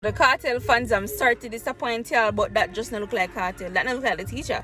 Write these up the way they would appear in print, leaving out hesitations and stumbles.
The Kartel fans, I'm sorry to disappoint y'all, but that just not look like Kartel. That not look like the teacher.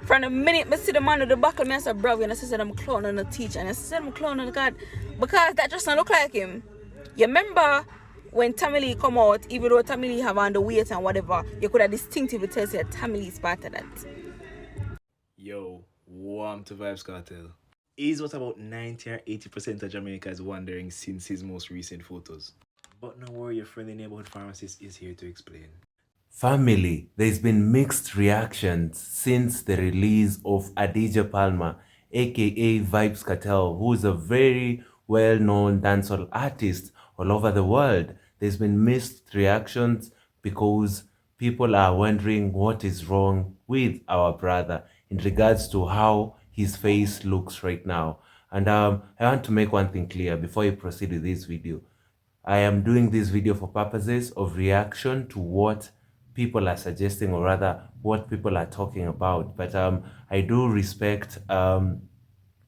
From the minute I see the man with the buckle, I said, bro, and I said, I'm clone on the teacher. And I said, I'm clone on the God. Because that just not look like him. You remember when Tamili come out, even though Tamili have on the weight and whatever, you could have distinctively tell that Tamili is part of that. Yo, warm to Vybz Kartel. Is what about 90 or 80% of Jamaicans wondering since his most recent photos. But no worry, your friendly neighborhood pharmacist is here to explain. Family, there's been mixed reactions since the release of Adidja Palmer, aka Vybz Kartel, who is a very well-known dancehall artist all over the world. There's been mixed reactions because people are wondering what is wrong with our brother in regards to how his face looks right now. And I want to make one thing clear before you proceed with this video. I am doing this video for purposes of reaction to what people are suggesting, or rather what people are talking about. But I do respect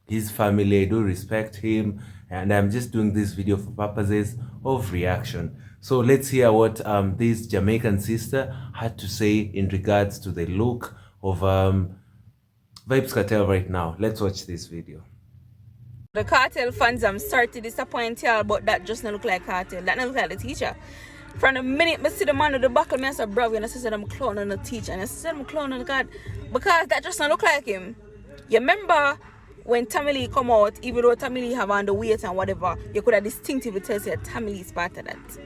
his family, I do respect him, and I'm just doing this video for purposes of reaction. So let's hear what this Jamaican sister had to say in regards to the look of Vybz Kartel right now. Let's watch this video. The Kartel fans, I'm sorry to disappoint y'all, but that just not look like Kartel. That not look like the teacher. From the minute I see the man with the buckle, I said, bro, and I said, I'm clone on the teacher. And I said, I'm clone on the God. Because that just not look like him. You remember when Tamili come out, even though Tamili have on the weight and whatever, you could have distinctively tell that Tamili is part of that.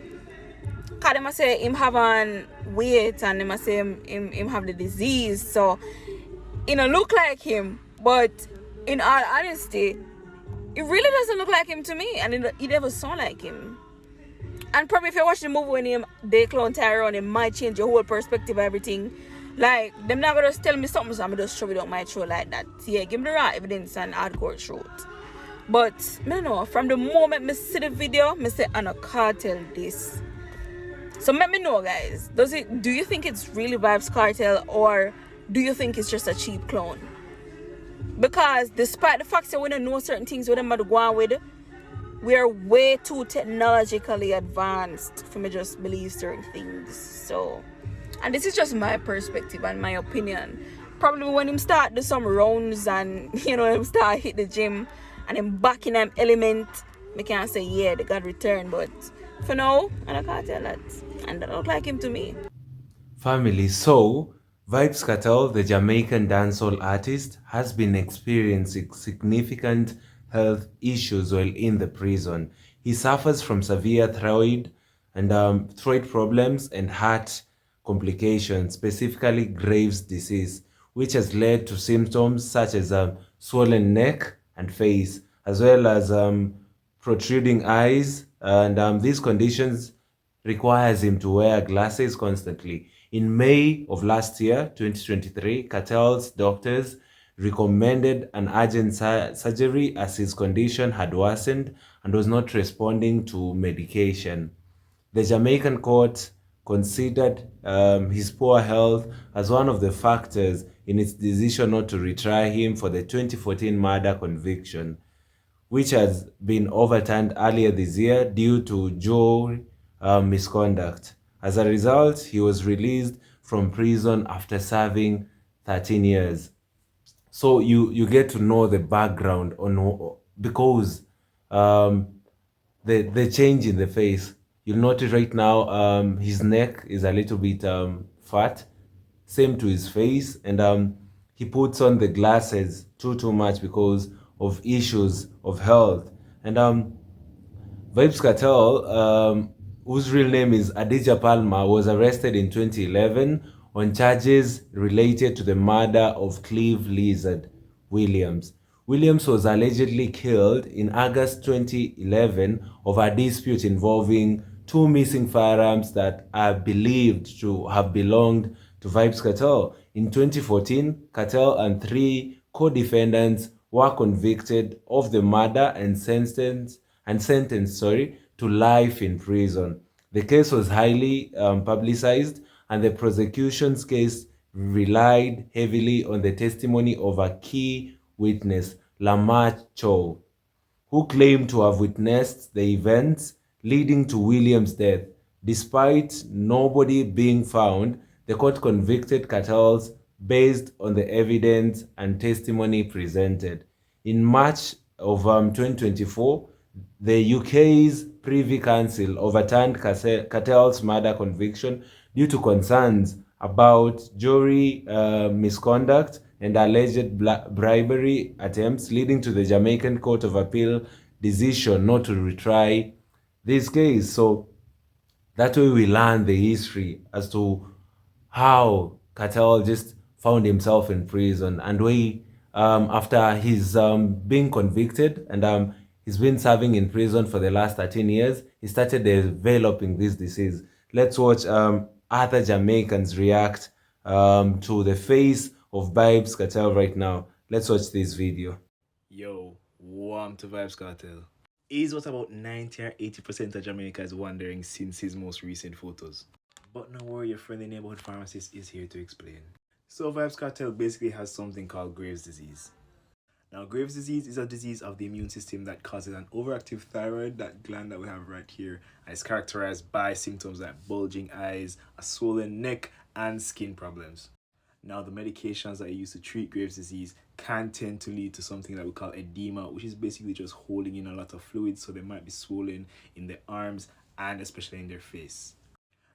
Because them say him have on weight and them say him have the disease. So it don't look like him. But in all honesty, it really doesn't look like him to me, and it never saw like him. And probably if you watch the movie when they clone Tyrone, it might change your whole perspective of everything. Like, them not gonna just tell me something, so I'm just shove it up my throat like that. Yeah, give me the raw evidence and hardcore truth. But, I don't know, from the moment I see the video, I say, I'm a Kartel this. So let me know, guys. Do you think it's really Vybz Kartel, or do you think it's just a cheap clone? Because despite the fact that we don't know certain things with them are going with, we are way too technologically advanced for me just believe certain things. So, and this is just my perspective and my opinion. Probably when him start do some rounds and him start hit the gym and him back in them element, me can't say yeah the God return, but for now I can't tell that, and that look like him to me. Family, so Vybz Kartel, the Jamaican dancehall artist, has been experiencing significant health issues while in the prison. He suffers from severe thyroid problems and heart complications, specifically Graves' disease, which has led to symptoms such as swollen neck and face, as well as protruding eyes, and these conditions requires him to wear glasses constantly. In May of last year, 2023, Kartel's doctors recommended an urgent surgery as his condition had worsened and was not responding to medication. The Jamaican court considered his poor health as one of the factors in its decision not to retry him for the 2014 murder conviction, which has been overturned earlier this year due to jury misconduct. As a result, he was released from prison after serving 13 years. So you get to know the background on, because the change in the face. You'll notice right now his neck is a little bit fat, same to his face, and he puts on the glasses too much because of issues of health. And Vybz Kartel, whose real name is Adidja Palmer, was arrested in 2011 on charges related to the murder of Cleve Lizard Williams. Williams was allegedly killed in August 2011 over a dispute involving two missing firearms that are believed to have belonged to Vybz Kartel. In 2014, Kartel and three co-defendants were convicted of the murder and sentenced to life in prison. The case was highly publicized, and the prosecution's case relied heavily on the testimony of a key witness, Lamar Chow, who claimed to have witnessed the events leading to Williams' death. Despite nobody being found, the court convicted Kartels based on the evidence and testimony presented. In March of 2024, the UK's Privy Council overturned Kartel's murder conviction due to concerns about jury misconduct and alleged bribery attempts, leading to the Jamaican Court of Appeal decision not to retry this case. So that way we learn the history as to how Kartel just found himself in prison, and after he's being convicted and he's been serving in prison for the last 13 years, he started developing this disease. Let's watch other Jamaicans react to the face of Vybz Kartel right now. Let's watch this video. Yo, warm to Vybz Kartel. Is what about 90 or 80% of Jamaica is wondering since his most recent photos. But no worry, your friendly neighborhood pharmacist is here to explain. So Vybz Kartel basically has something called Graves' disease. Now, Graves' disease is a disease of the immune system that causes an overactive thyroid, that gland that we have right here, and is characterized by symptoms like bulging eyes, a swollen neck, and skin problems. Now, the medications that are used to treat Graves' disease can tend to lead to something that we call edema, which is basically just holding in a lot of fluid, so they might be swollen in their arms and especially in their face.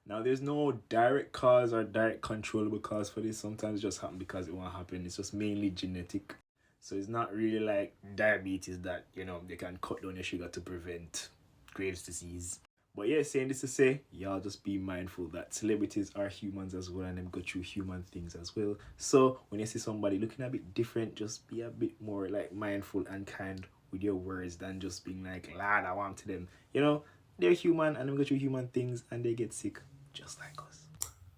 Now, there's no direct cause or direct controllable cause for this. Sometimes it just happens because it won't happen. It's just mainly genetic. So it's not really like diabetes that, they can cut down your sugar to prevent Graves' disease. But yeah, saying this to say, y'all just be mindful that celebrities are humans as well, and them go through human things as well. So when you see somebody looking a bit different, just be a bit more like mindful and kind with your words than just being like, lad, I want to them. They're human and they go through human things and they get sick just like us.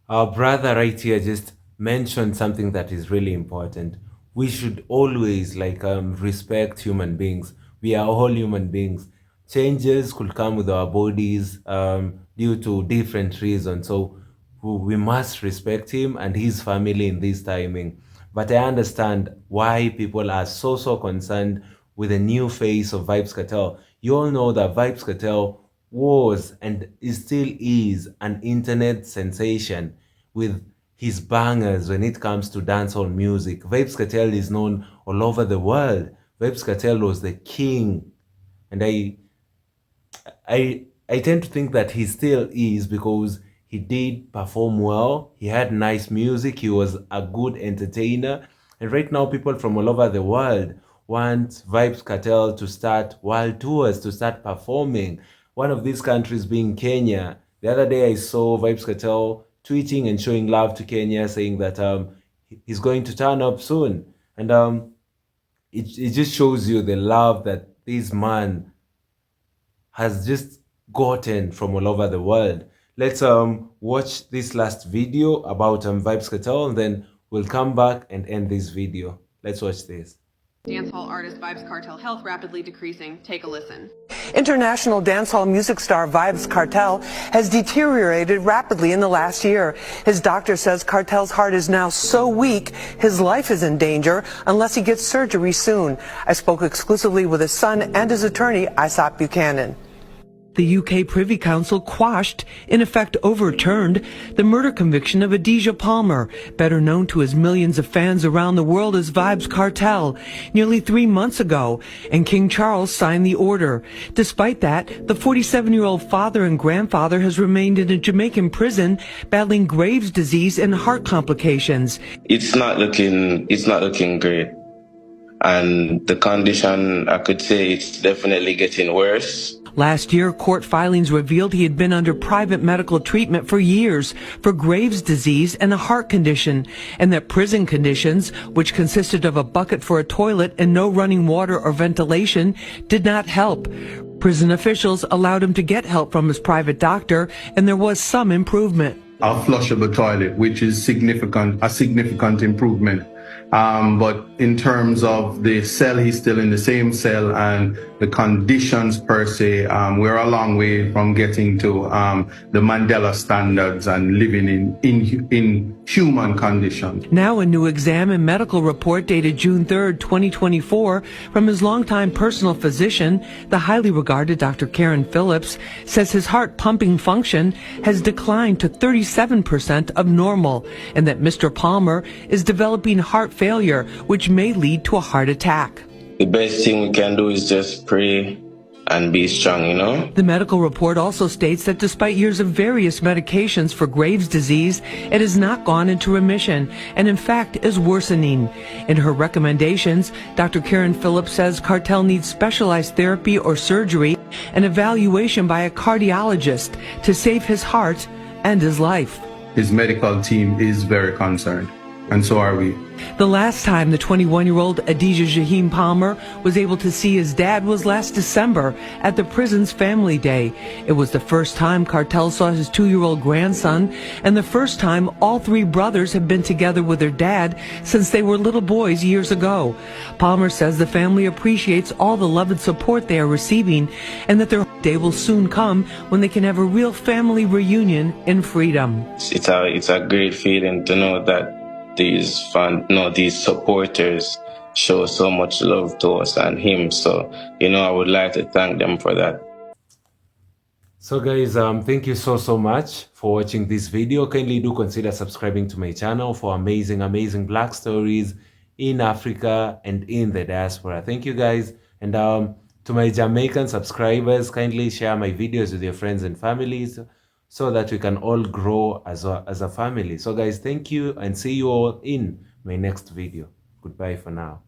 Our brother right here just mentioned something that is really important. We should always respect human beings. We are all human beings. Changes could come with our bodies due to different reasons. So we must respect him and his family in this timing. But I understand why people are so concerned with the new face of Vybz Kartel. You all know that Vybz Kartel was and still is an internet sensation with his bangers when it comes to dancehall music. Vybz Kartel is known all over the world. Vybz Kartel was the king. And I tend to think that he still is, because he did perform well. He had nice music. He was a good entertainer. And right now, people from all over the world want Vybz Kartel to start world tours, to start performing. One of these countries being Kenya. The other day, I saw Vybz Kartel tweeting and showing love to Kenya, saying that he's going to turn up soon. And it just shows you the love that this man has just gotten from all over the world. Let's watch this last video about Vybz Kartel, and then we'll come back and end this video. Let's watch this. Dancehall artist Vybz Kartel health rapidly decreasing. Take a listen. International dancehall music star Vybz Kartel has deteriorated rapidly in the last year. His doctor says Kartel's heart is now so weak, his life is in danger unless he gets surgery soon. I spoke exclusively with his son and his attorney, Isaac Buchanan. The UK Privy Council quashed, in effect overturned, the murder conviction of Adidja Palmer, better known to his millions of fans around the world as Vybz Kartel, nearly 3 months ago, and King Charles signed the order. Despite that, the 47-year-old father and grandfather has remained in a Jamaican prison, battling Graves' disease and heart complications. It's not looking great. And the condition, I could say it's definitely getting worse. Last year, court filings revealed he had been under private medical treatment for years for Graves' disease and a heart condition, and that prison conditions, which consisted of a bucket for a toilet and no running water or ventilation, did not help. Prison officials allowed him to get help from his private doctor, and there was some improvement. A flushable toilet, which is a significant improvement. But in terms of the cell, he's still in the same cell, and the conditions per se. We're a long way from getting to the Mandela standards and living in human conditions. Now a new exam and medical report dated June 3rd, 2024, from his longtime personal physician, the highly regarded Dr. Karen Phillips, says his heart pumping function has declined to 37% of normal, and that Mr. Palmer is developing heart failure, which may lead to a heart attack. The best thing we can do is just pray and be strong, you know? The medical report also states that despite years of various medications for Graves' disease, it has not gone into remission and in fact is worsening. In her recommendations, Dr. Karen Phillips says Kartel needs specialized therapy or surgery and evaluation by a cardiologist to save his heart and his life. His medical team is very concerned, and so are we. The last time the 21-year-old Adija Jaheem Palmer was able to see his dad was last December at the prison's Family Day. It was the first time Kartel saw his 2-year-old grandson and the first time all 3 brothers have been together with their dad since they were little boys years ago. Palmer says the family appreciates all the love and support they are receiving and that their day will soon come when they can have a real family reunion in freedom. It's a great feeling to know that these supporters show so much love to us and him. So, I would like to thank them for that. So guys, thank you so much for watching this video. Kindly do consider subscribing to my channel for amazing Black stories in Africa and in the diaspora. Thank you guys. And to my Jamaican subscribers, kindly share my videos with your friends and families so that we can all grow as a family. So guys, thank you and see you all in my next video. Goodbye for now.